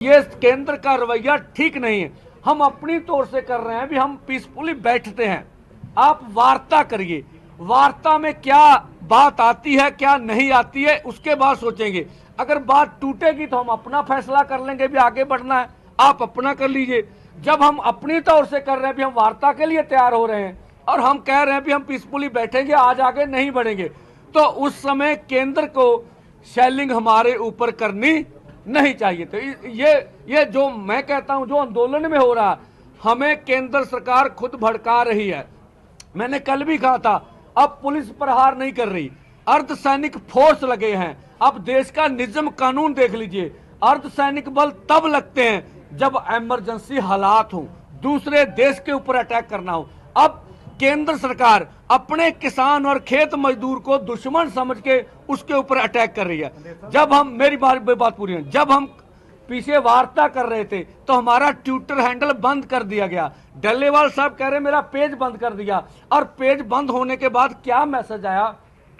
ये केंद्र का रवैया ठीक नहीं है। हम अपनी तौर से कर रहे हैं भी, हम पीसफुली बैठते हैं। आप वार्ता करिए, वार्ता में क्या बात आती है क्या नहीं आती है उसके बाद सोचेंगे। अगर बात टूटेगी तो हम अपना फैसला कर लेंगे भी आगे बढ़ना है, आप अपना कर लीजिए। जब हम अपनी तौर से कर रहे हैं भी, हम वार्ता के लिए तैयार हो रहे हैं और हम कह रहे हैं भी हम पीसफुली बैठेंगे, आज आगे नहीं बढ़ेंगे, तो उस समय केंद्र को शेलिंग हमारे ऊपर करनी नहीं चाहिए। तो ये जो मैं कहता हूं, जो आंदोलन में हो रहा, हमें केंद्र सरकार खुद भड़का रही है। मैंने कल भी कहा था, अब पुलिस प्रहार नहीं कर रही, अर्धसैनिक फोर्स लगे हैं। अब देश का निज़म कानून देख लीजिए, अर्धसैनिक बल तब लगते हैं जब इमरजेंसी हालात हो, दूसरे देश के ऊपर अटैक करना हो। अब केंद्र सरकार अपने किसान और खेत मजदूर को दुश्मन समझ के उसके ऊपर अटैक कर रही है। जब हम, मेरी बात पूरी है, जब हम पीछे वार्ता कर रहे थे तो हमारा ट्विटर हैंडल बंद कर दिया गया। डल्लेवाल साहब कह रहे मेरा पेज बंद कर दिया, और पेज बंद होने के बाद क्या मैसेज आया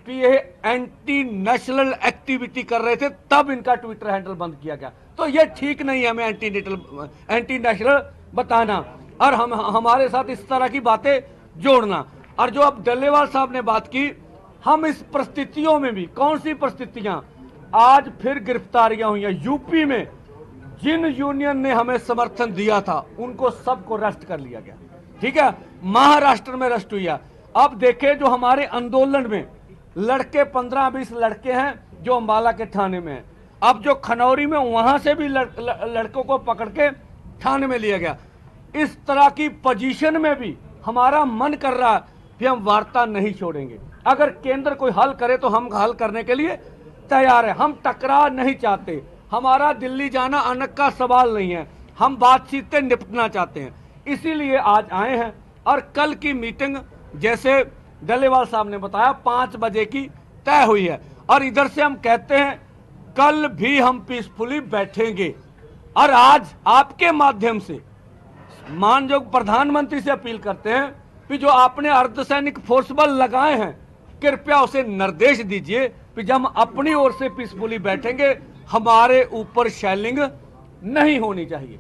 कि ये एंटी नेशनल एक्टिविटी कर रहे थे, तब इनका ट्विटर हैंडल बंद किया गया। तो ये ठीक नहीं है हमें एंटी नेशनल बताना और हमारे साथ इस तरह की बातें जोड़ना। और जो अब डल्लेवाल साहब ने बात की, हम इस परिस्थितियों में भी, कौन सी परिस्थितियां, आज फिर गिरफ्तारियां हुई हैं यूपी में। जिन यूनियन ने हमें समर्थन दिया था उनको सबको अरेस्ट कर लिया गया, ठीक है। महाराष्ट्र में अरेस्ट हुई है। अब देखें जो हमारे आंदोलन में लड़के 15-20 लड़के हैं जो अंबाला के थाने में हैं, अब जो खनौरी में, वहां से भी लड़कों को पकड़ के थाने में लिया गया। इस तरह की पोजीशन में भी हमारा मन कर रहा है कि हम वार्ता नहीं छोड़ेंगे। अगर केंद्र कोई हल करे तो हम हल करने के लिए तैयार है। हम टकराव नहीं चाहते, हमारा दिल्ली जाना अनक का सवाल नहीं है, हम बातचीत से निपटना चाहते हैं, इसीलिए आज आए हैं। और कल की मीटिंग जैसे डल्लेवाल साहब ने बताया 5 बजे की तय हुई है, और इधर से हम कहते हैं कल भी हम पीसफुली बैठेंगे। और आज आपके माध्यम से मानयोग प्रधानमंत्री से अपील करते हैं कि जो आपने अर्धसैनिक फोर्स बल लगाए हैं, कृपया उसे निर्देश दीजिए कि जब हम अपनी ओर से पीसफुली बैठेंगे, हमारे ऊपर शेलिंग नहीं होनी चाहिए।